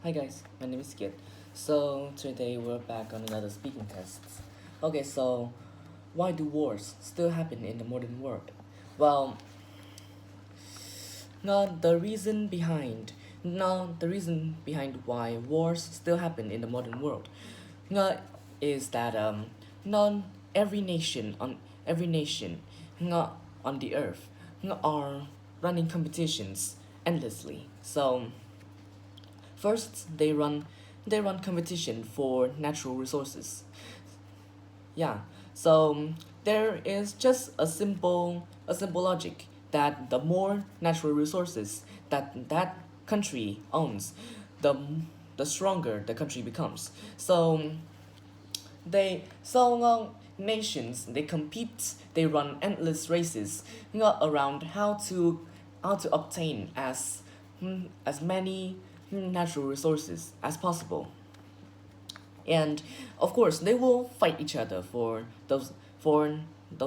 Hi guys, my name is Kit. So today we're back on another speaking test. Okay, so why do wars still happen in the modern world? Well, not the reason behind not the reason behind why wars still happen in the modern world. Not is that not every nation not on the earth are running competitions endlessly. So first, they run competition for natural resources. Yeah. So there is just a simple logic that the more natural resources that country owns, the the stronger the country becomes. So nations they compete, they run endless races, around how to obtain as many natural resources as possible. And of course they will fight each other for those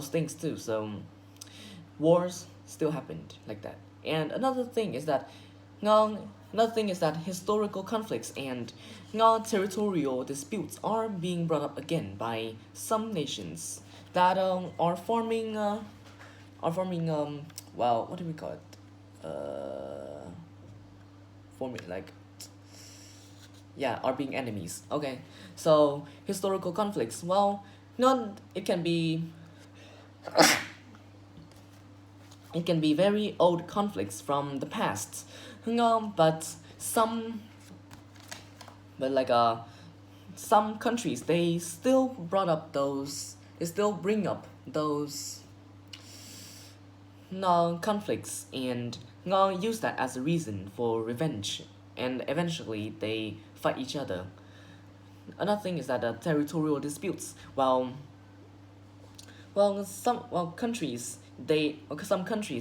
things too. So wars still happened like that. And another thing is that historical conflicts and territorial disputes are being brought up again by some nations that are forming well, what do we call it, forming like, yeah, are being enemies. Okay, so historical conflicts, well, not it can be very old conflicts from the past, but like some countries they still bring up those conflicts and use that as a reason for revenge, and eventually they fight each other. Another thing is that territorial disputes. Some countries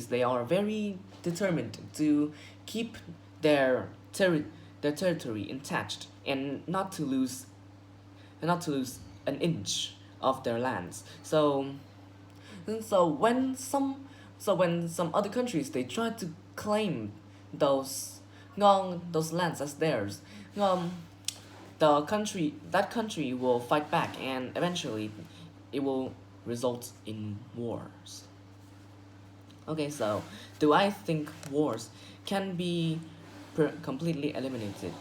they are very determined to keep their their territory intact and not to lose an inch of their lands. So when some other countries they try to claim those lands as theirs, um, that country will fight back, and eventually it will result in wars. Okay, so do I think wars can be completely eliminated?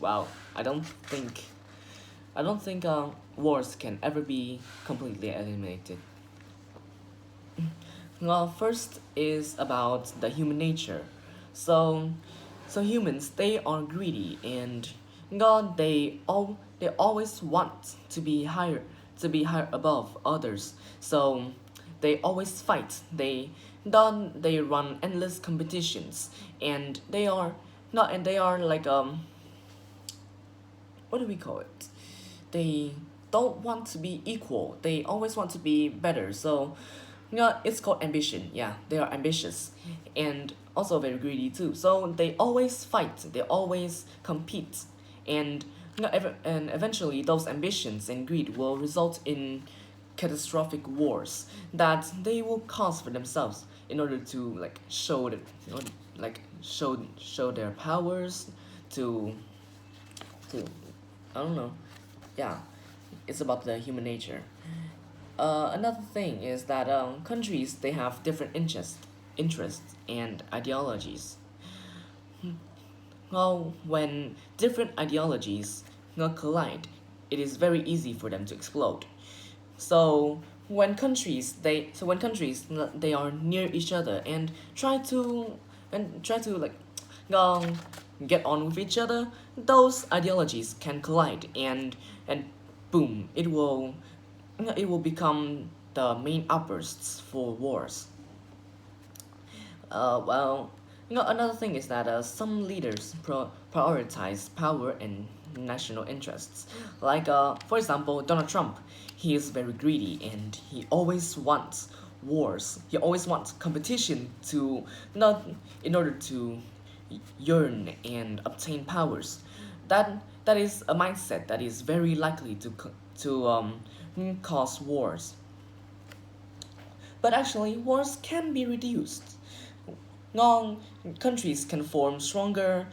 Well, I don't think wars can ever be completely eliminated. Well, first is about the human nature. So, so humans they are greedy, and they always want to be higher above others. So they always fight. They run endless competitions, and they are like, what do we call it? They don't want to be equal. They always want to be better. So it's called ambition. Yeah, they are ambitious and also very greedy too. So they always fight. They always compete, and and eventually those ambitions and greed will result in catastrophic wars that they will cause for themselves in order to like show their powers to to I don't know. Yeah, it's about the human nature. Another thing is that countries they have different interests and ideologies. Well, when different ideologies collide, it is very easy for them to explode. So when countries they are near each other and try to like um, get on with each other, those ideologies can collide, and boom, it will become the main outbursts for wars. Well, another thing is that some leaders prioritize power and national interests. Like, for example, Donald Trump, he is very greedy and he always wants wars. He always wants competition to not in order to yearn and obtain powers. That is a mindset that is very likely to cause wars. But actually, wars can be reduced. Non countries can form stronger,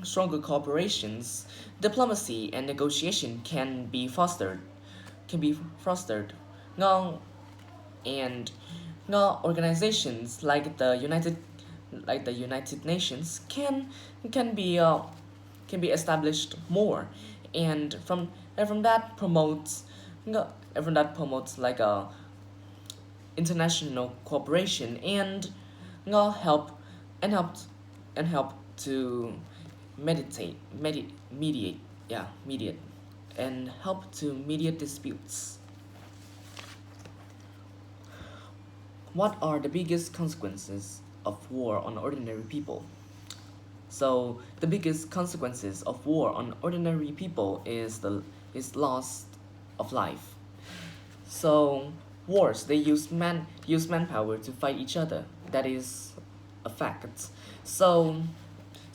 stronger cooperations, diplomacy and negotiation can be fostered. Can be fostered. Ngon and organizations like the United Nations can be established more, and from that promotes and from that promotes like a international cooperation and help and help and help to mediate, mediate and help to mediate disputes. What are the biggest consequences of war on ordinary people? So the biggest consequences of war on ordinary people is loss of life. So wars, they use manpower to fight each other. That is a fact. So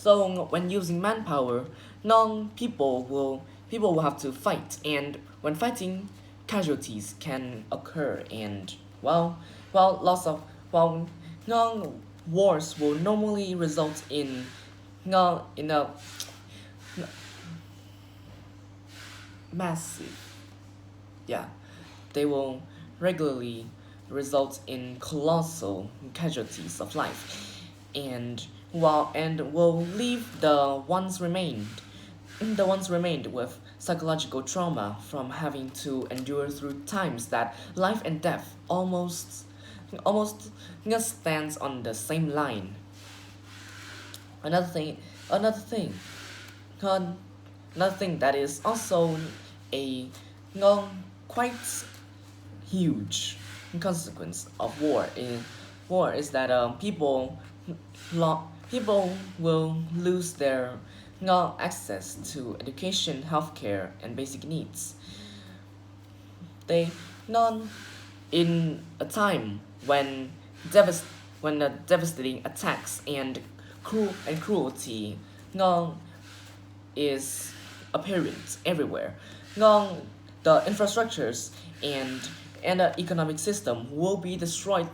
when using manpower, non people will have to fight, and when fighting, casualties can occur, and loss of well non wars will normally result in no in a massive, yeah, they will regularly result in colossal casualties of life, and will leave the ones remained with psychological trauma from having to endure through times that life and death almost stands on the same line. Another thing, another thing, uh, another thing that is also a quite huge consequence of war is that people will lose their access to education, healthcare, and basic needs. They non in a time when devast when the devastating attacks and cruelty non is apparent everywhere. Non the infrastructures and the economic system will be destroyed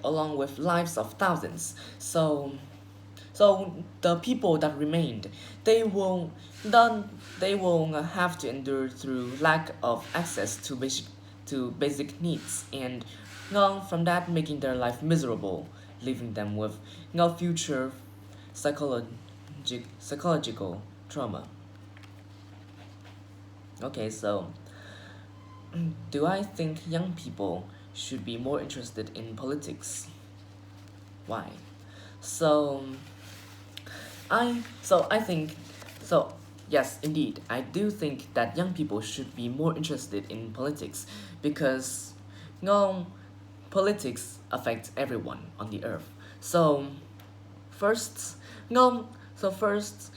along with lives of thousands. So the people that remained, they will then they will have to endure through lack of access to basic needs, and from that making their life miserable, leaving them with no future psychological trauma. Okay, so do I think young people should be more interested in politics? Why? So I think so. Yes, indeed, I do think that young people should be more interested in politics because, no, politics affects everyone on the earth. So first, no, so first,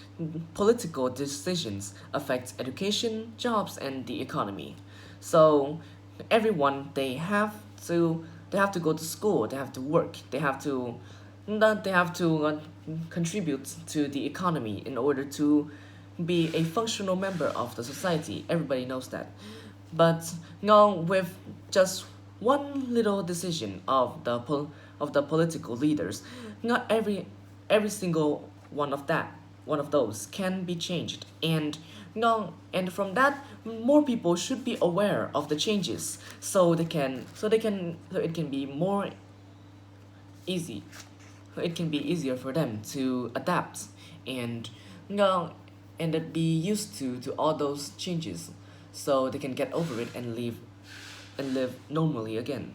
political decisions affect education, jobs, and the economy. So everyone they have to go to school, they have to work, they have to contribute to the economy in order to be a functional member of the society. Everybody knows that. But with just one little decision of of the political leaders, not every single one of those can be changed, and and from that, more people should be aware of the changes, so it can be more easy it can be easier for them to adapt and and be used to all those changes, so they can get over it and live normally again.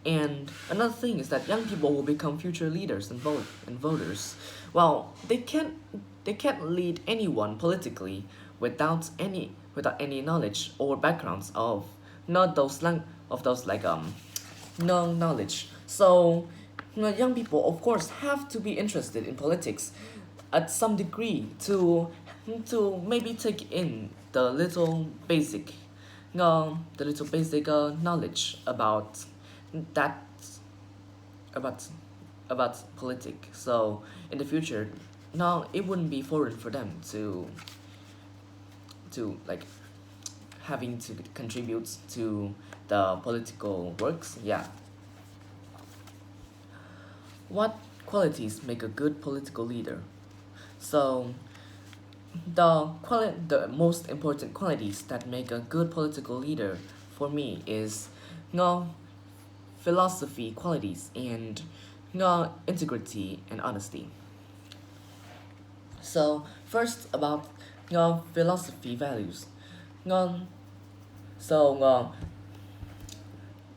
And another thing is that young people will become future leaders and voters. Well, they can't lead anyone politically without any knowledge or backgrounds of not those lang- of those like no knowledge. So young people of course have to be interested in politics at some degree to maybe take in the little basic knowledge that about politics. So in the future, now it wouldn't be foreign for them to like having to contribute to the political works. Yeah. What qualities make a good political leader? So the most important qualities that make a good political leader for me is no philosophy qualities and no integrity and honesty. So first about no philosophy values. No, so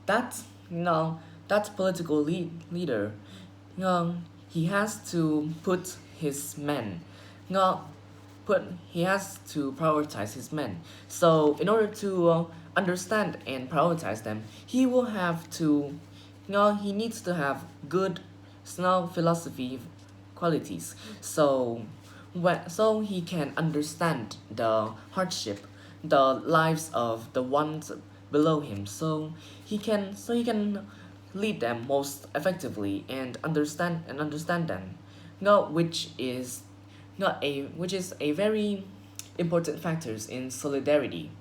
that no that political leader, he has to put his men, no put he has to prioritize his men. So in order to understand and prioritize them, he will have to, he needs to have good philosophy qualities. So so he can understand the hardship, the lives of the ones below him. So he can lead them most effectively and understand them. Which is not a which is a very important factors in solidarity.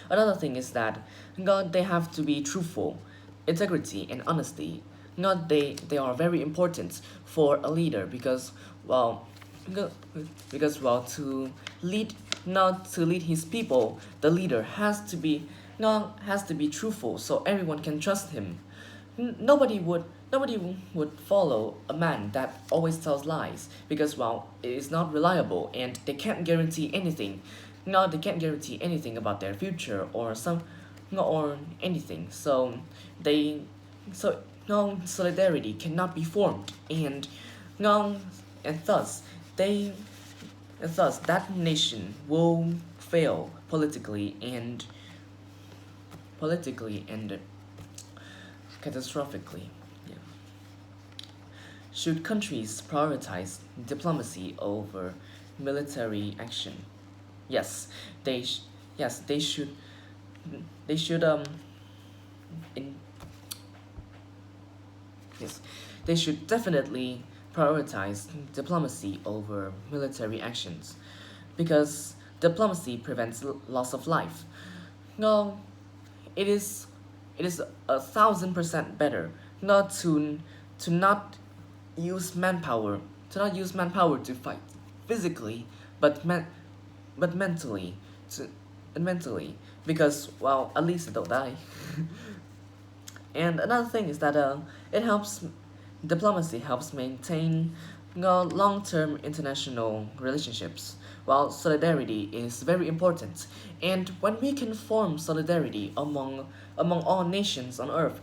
Another thing is that they have to be truthful, integrity and honesty. They are very important for a leader because well because, well to lead not to lead his people, the leader has to be truthful so everyone can trust him. Nobody would follow a man that always tells lies because well it is not reliable and they can't guarantee anything. No, they can't guarantee anything about their future or some no, or anything. So they so no solidarity cannot be formed no and thus they and thus that nation will fail politically and catastrophically. Yeah. Should countries prioritize diplomacy over military action? Yes, they sh- yes they should in yes they should definitely prioritize diplomacy over military actions because diplomacy prevents loss of life. No, it is it is 1,000% better not to not use manpower to fight physically but mentally to mentally because well at least they don't die. And another thing is that it helps diplomacy helps maintain long-term international relationships while solidarity is very important. And when we can form solidarity among all nations on earth,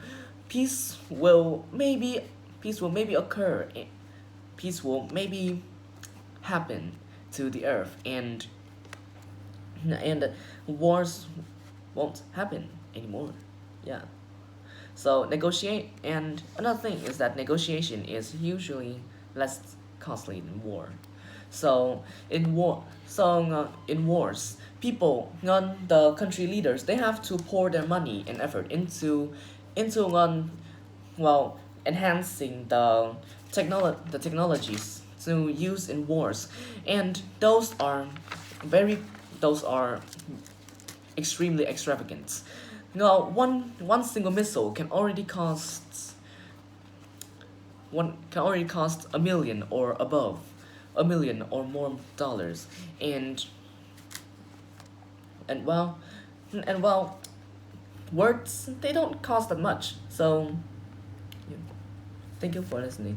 peace will maybe peace will maybe occur, peace will maybe happen to the earth, and wars won't happen anymore. Yeah. So negotiate, and another thing is that negotiation is usually less costly than war. So in wars, people, the country leaders, they have to pour their money and effort into well enhancing the technologies to use in wars, and very those are extremely extravagant. One single missile can already cost a million or above, a million or more dollars, and and well, and well, words they don't cost that much. So, yeah. Thank you for listening.